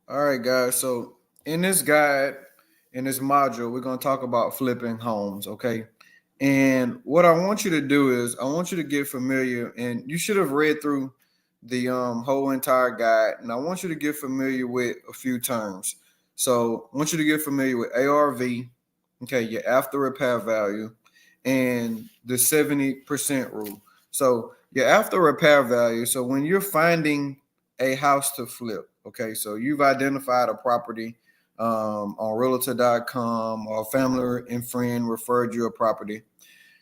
All right, guys. So in this guide, in this module, we're going to talk about flipping homes. Okay. And what I want you to do is I want you to get familiar, and you should have read through the whole entire guide. And I want you to get familiar with a few terms. So I want you to get familiar with ARV, okay, your after repair value, and the 70% rule. So your after repair value. So when you're finding a house to flip, okay, so you've identified a property on realtor.com, or family and friend referred you a property.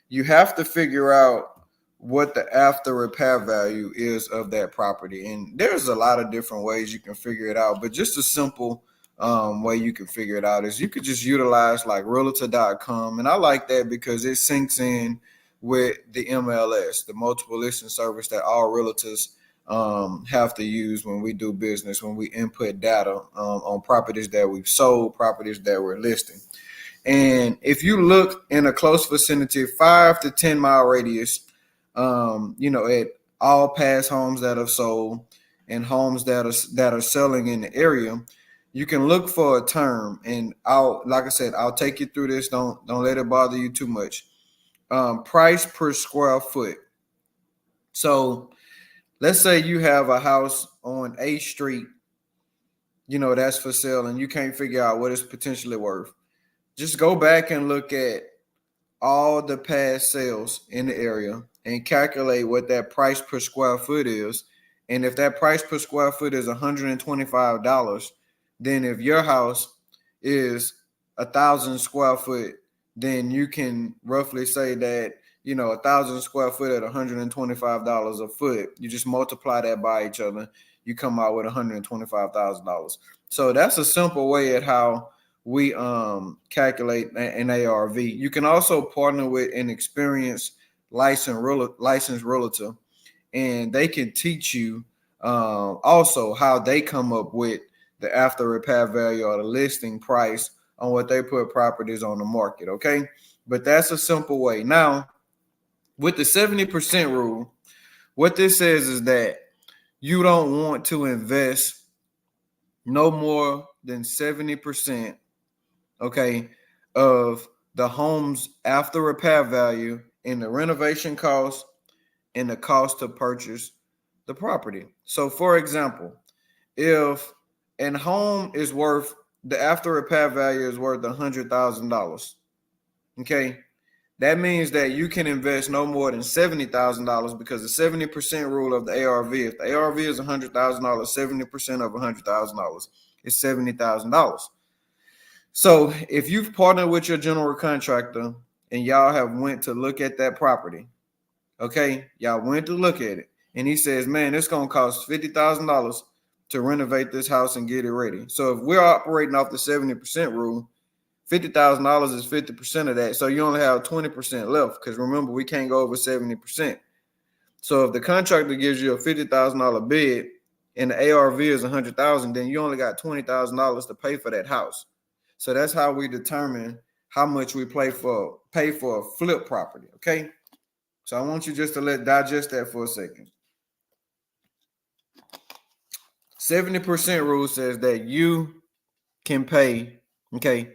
You have to figure out what the after repair value is of that property. And there's a lot of different ways you can figure it out, but just a simple way you can figure it out is you could just utilize like realtor.com. And I like that because it syncs in with the MLS, the multiple listing service that all realtors have to use when we do business, when we input data on properties that we've sold, properties that we're listing. And if you look in a close vicinity, 5 to 10 mile radius, at all past homes that have sold and homes that are selling in the area, you can look for a term. And like I said, I'll take you through this. Don't let it bother you too much. Price per square foot. So let's say you have a house on A Street, that's for sale, and you can't figure out what it's potentially worth. Just go back and look at all the past sales in the area and calculate what that price per square foot is. And if that price per square foot is $125, then if your house is 1,000 square foot, then you can roughly say that 1,000 square foot at $125 a foot. You just multiply that by each other, you come out with $125,000. So that's a simple way at how we calculate an ARV. You can also partner with an experienced licensed realtor, and they can teach you also how they come up with the after repair value or the listing price on what they put properties on the market. Okay, but that's a simple way. Now, with the 70% rule, what this says is that you don't want to invest no more than 70%, okay, of the home's after repair value in the renovation cost and the cost to purchase the property. So, for example, if an home is worth, the after repair value is worth $100,000, okay, that means that you can invest no more than $70,000, because the 70% rule of the ARV, if the ARV is $100,000, 70% of $100,000 is $70,000. So if you've partnered with your general contractor and y'all have went to look at that property, okay, y'all went to look at it, and he says, man, it's going to cost $50,000 to renovate this house and get it ready. So if we're operating off the 70% rule, $50,000 is 50% of that. So you only have 20% left, because remember, we can't go over 70%. So if the contractor gives you a $50,000 bid and the ARV is $100,000, then you only got $20,000 to pay for that house. So that's how we determine how much we pay for a flip property. Okay. So I want you just to digest that for a second. 70% rule says that you can pay, okay,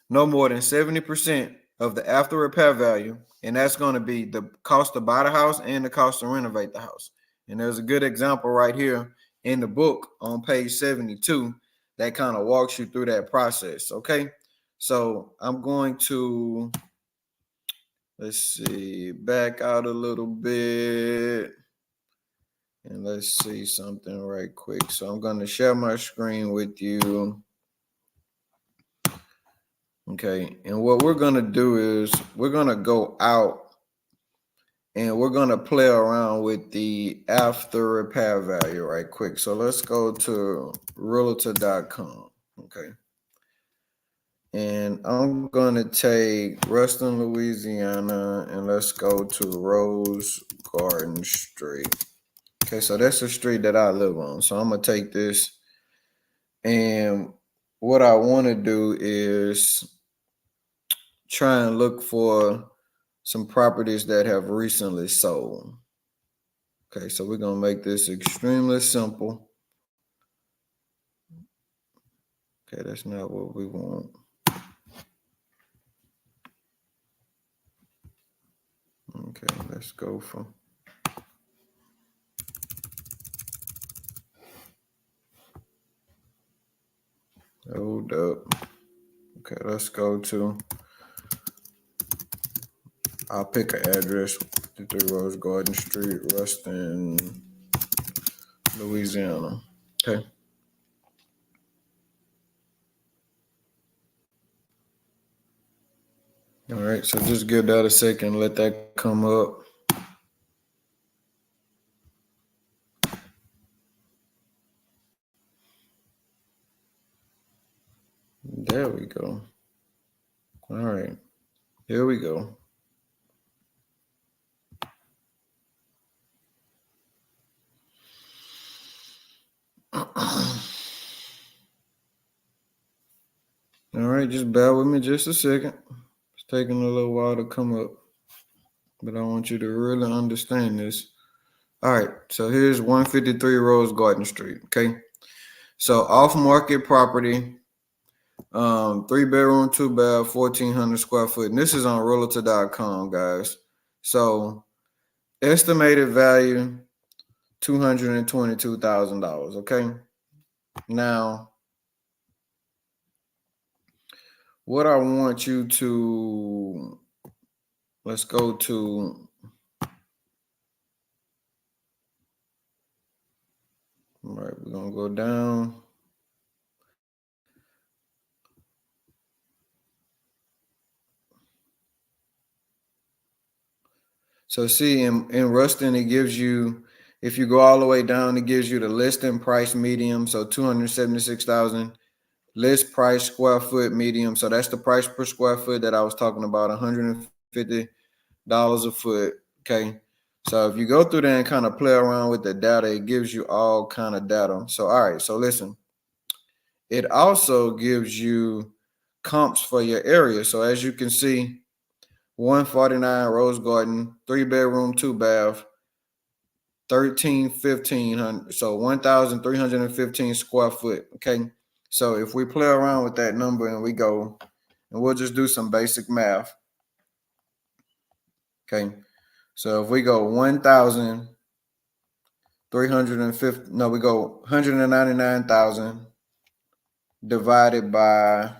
no more than 70% of the after repair value. And that's going to be the cost to buy the house and the cost to renovate the house. And there's a good example right here in the book on page 72 that kind of walks you through that process. Okay. So I'm going to, let's see, back out a little bit. And let's see something right quick. So I'm going to share my screen with you. Okay. And what we're going to do is we're going to go out and we're going to play around with the after repair value right quick. So let's go to realtor.com. Okay. And I'm going to take Ruston, Louisiana, and let's go to Rose Garden Street. Okay, so that's the street that I live on. So I'm going to take this, and what I want to do is try and look for some properties that have recently sold. Okay, so we're going to make this extremely simple. Okay, that's not what we want. Okay, let's go from hold up. Okay, let's go to, I'll pick an address, 53 Rose Garden Street, Ruston, Louisiana. Okay. All right, so just give that a second, let that come up. There we go. All right, here we go. All right, just bear with me just a second. It's taking a little while to come up, but I want you to really understand this. All right, so here's 153 Rose Garden Street. Okay, so off market property, 3-bedroom, 2-bath, 1,400 square foot. And this is on realtor.com, guys. So estimated value $222,000. Okay, now what I want you to, let's go to, all right, we're gonna go down. So see, in Ruston, it gives you, if you go all the way down, it gives you the listing price medium, so 276,000. List price square foot medium, so that's the price per square foot that I was talking about, $150 a foot. Okay, so if you go through there and kind of play around with the data, it gives you all kind of data. So all right, so listen, it also gives you comps for your area. So as you can see, 149 Rose Garden, 3-bedroom, 2-bath, 1,500, so 1,315 square foot. Okay, so if we play around with that number and we go, and we'll just do some basic math. Okay, so if we go 1,350, no, we go 199,000 divided by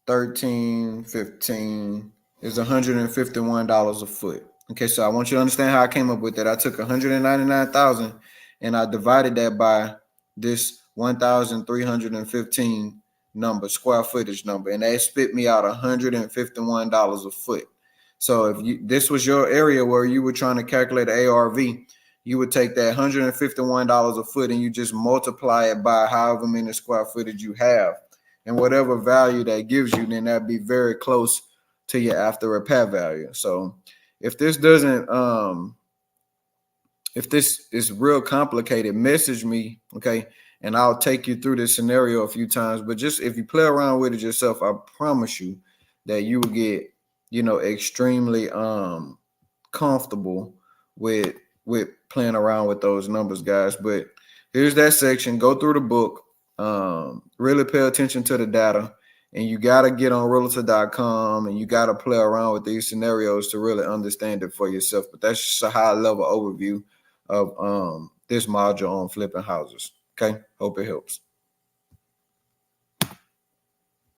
1,315 is $151 a foot. Okay, so I want you to understand how I came up with that. I took 199,000 and I divided that by this 1,315 number, square footage number, and that spit me out $151 a foot. So if this was your area where you were trying to calculate ARV, you would take that $151 a foot and you just multiply it by however many square footage you have. And whatever value that gives you, then that'd be very close to your after repair value. So if this doesn't, if this is real complicated, message me, okay? And I'll take you through this scenario a few times. But just if you play around with it yourself, I promise you that you will get, extremely comfortable with playing around with those numbers, guys. But here's that section. Go through the book. Really pay attention to the data, and you got to get on realtor.com and you got to play around with these scenarios to really understand it for yourself. But that's just a high level overview of this module on flipping houses. Okay, hope it helps.